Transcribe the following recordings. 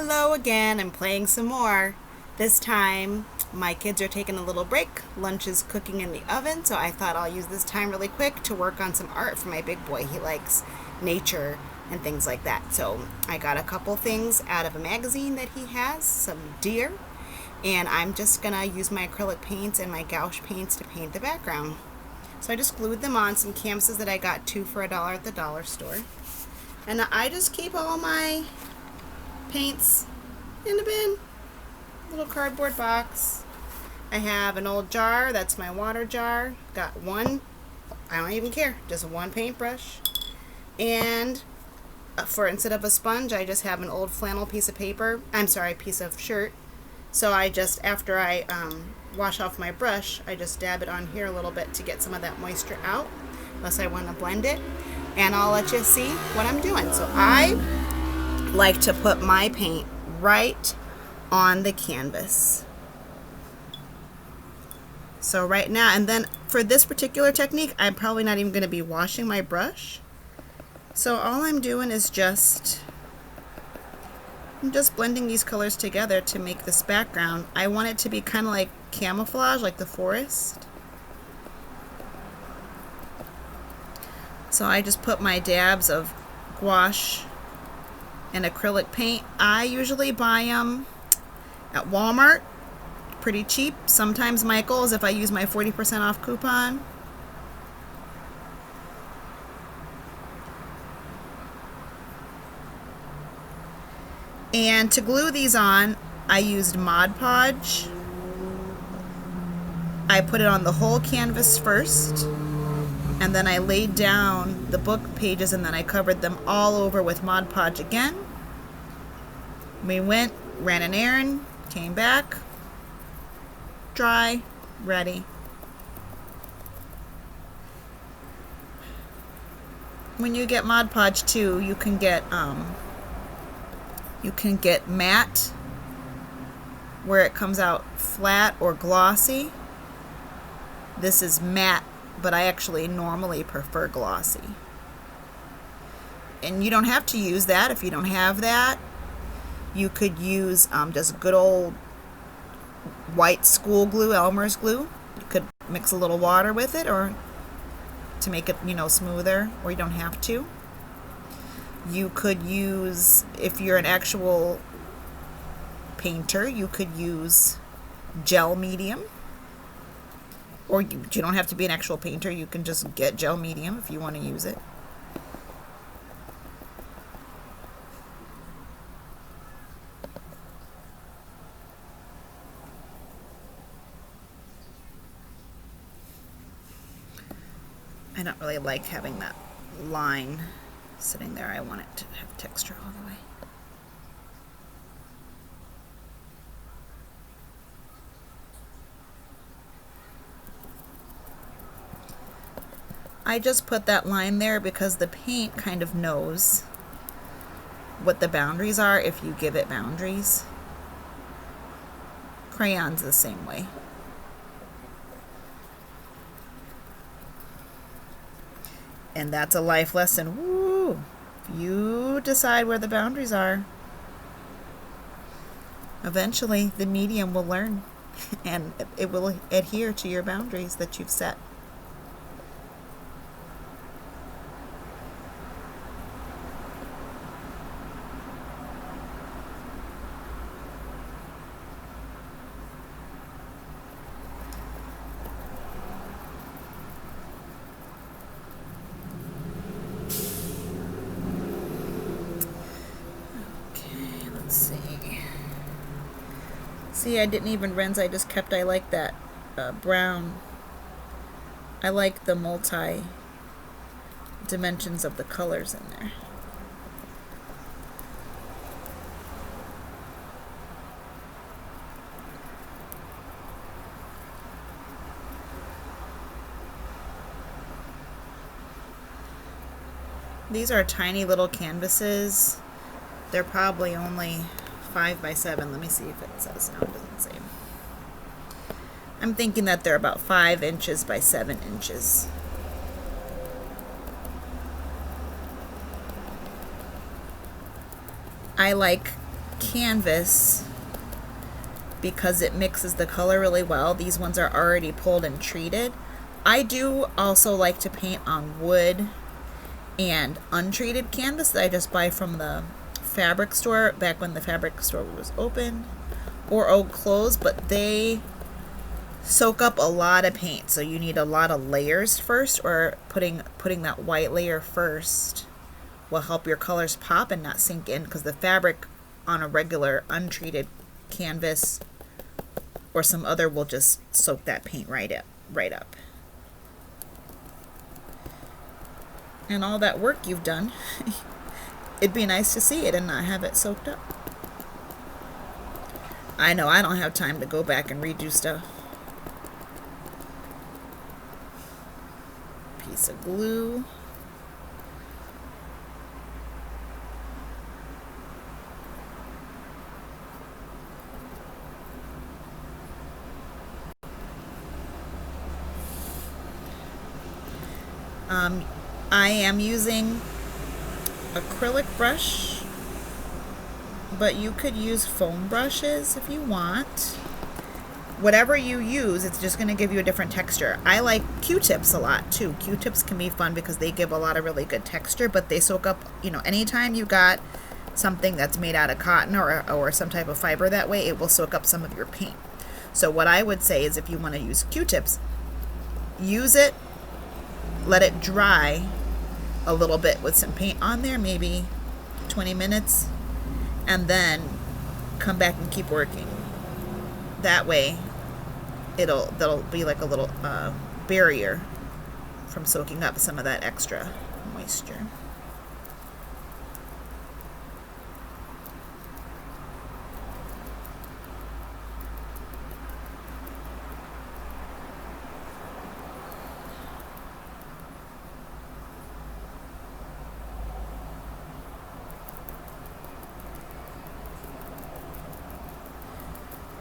Hello again, I'm playing some more. This time, my kids are taking a little break. Lunch is cooking in the oven, so I thought I'll use this time really quick to work on some art for my big boy. He likes nature and things like that. So I got a couple things out of a magazine that he has, some deer, and I'm just gonna use my acrylic paints and my gouache paints to paint the background. So I just glued them on some canvases that I got two for $1 at the dollar store. And I just keep all my paints in the bin, little cardboard box. I have an old jar, that's my water jar. Got one, I don't even care, just one paintbrush. And for instead of a sponge, I just have an old flannel piece of paper, piece of shirt. So I just, after I wash off my brush, I just dab it on here a little bit to get some of that moisture out, unless I want to blend it. And I'll let you see what I'm doing. So I like to put my paint right on the canvas. So right now, and then for this particular technique, I'm probably not even going to be washing my brush. So all I'm doing is I'm just blending these colors together to make this background. I want it to be kind of like camouflage, like the forest. So I just put my dabs of gouache and acrylic paint. I usually buy them at Walmart, pretty cheap. Sometimes Michael's if I use my 40% off coupon. And to glue these on, I used Mod Podge. I put it on the whole canvas first, and then I laid down the book pages, and then I covered them all over with Mod Podge again. We went, ran an errand, came back, dry, ready. When you get Mod Podge too, you can get matte, where it comes out flat, or glossy. This is matte, but I actually normally prefer glossy. And you don't have to use that if you don't have that. You could use just good old white school glue, Elmer's glue. You could mix a little water with it, or to make it, smoother, or you don't have to. You could use, if you're an actual painter, you could use gel medium. Or you don't have to be an actual painter. You can just get gel medium if you want to use it. I don't really like having that line sitting there. I want it to have texture all the way. I just put that line there because the paint kind of knows what the boundaries are if you give it boundaries. Crayon's the same way. And that's a life lesson. Woo! You decide where the boundaries are. Eventually, the medium will learn, and it will adhere to your boundaries that you've set. See, I didn't even rinse, I just kept, I like that brown. I like the multi-dimensions of the colors in there. These are tiny little canvases. They're probably only 5 by 7. Let me see if it says. No, it doesn't say. I'm thinking that they're about 5 inches by 7 inches. I like canvas because it mixes the color really well. These ones are already pulled and treated. I do also like to paint on wood and untreated canvas that I just buy from the fabric store back when the fabric store was open, or old clothes, but they soak up a lot of paint, so you need a lot of layers first, or putting that white layer first will help your colors pop and not sink in, because the fabric on a regular untreated canvas or some other will just soak that paint right up. And all that work you've done, it'd be nice to see it and not have it soaked up. I know I don't have time to go back and redo stuff. Piece of glue. I am using acrylic brush, but you could use foam brushes if you want. Whatever you use, it's just going to give you a different texture. I like Q-tips a lot too. Q-tips can be fun because they give a lot of really good texture, but they soak up, anytime you got something that's made out of cotton or some type of fiber that way, it will soak up some of your paint. So what I would say is, if you want to use Q-tips, use it, let it dry a little bit with some paint on there, maybe 20 minutes, and then come back and keep working. That way that'll be like a little barrier from soaking up some of that extra moisture.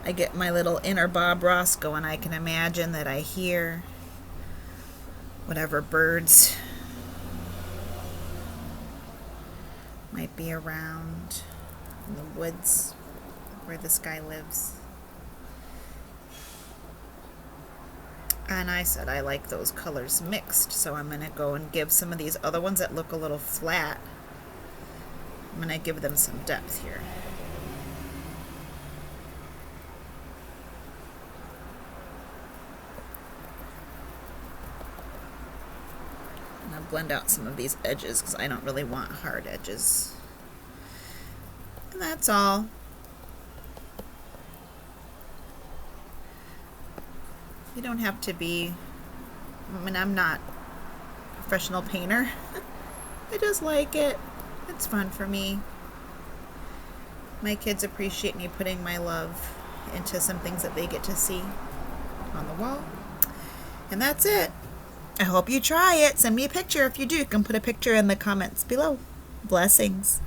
I get my little inner Bob Ross going. I can imagine that I hear whatever birds might be around in the woods where this guy lives. And I said I like those colors mixed, so I'm going to go and give some of these other ones that look a little flat, I'm going to give them some depth here. Blend out some of these edges because I don't really want hard edges. And that's all. You don't have to be, I'm not a professional painter. I just like it. It's fun for me. My kids appreciate me putting my love into some things that they get to see on the wall. And that's it. I hope you try it. Send me a picture if you do. You can put a picture in the comments below. Blessings.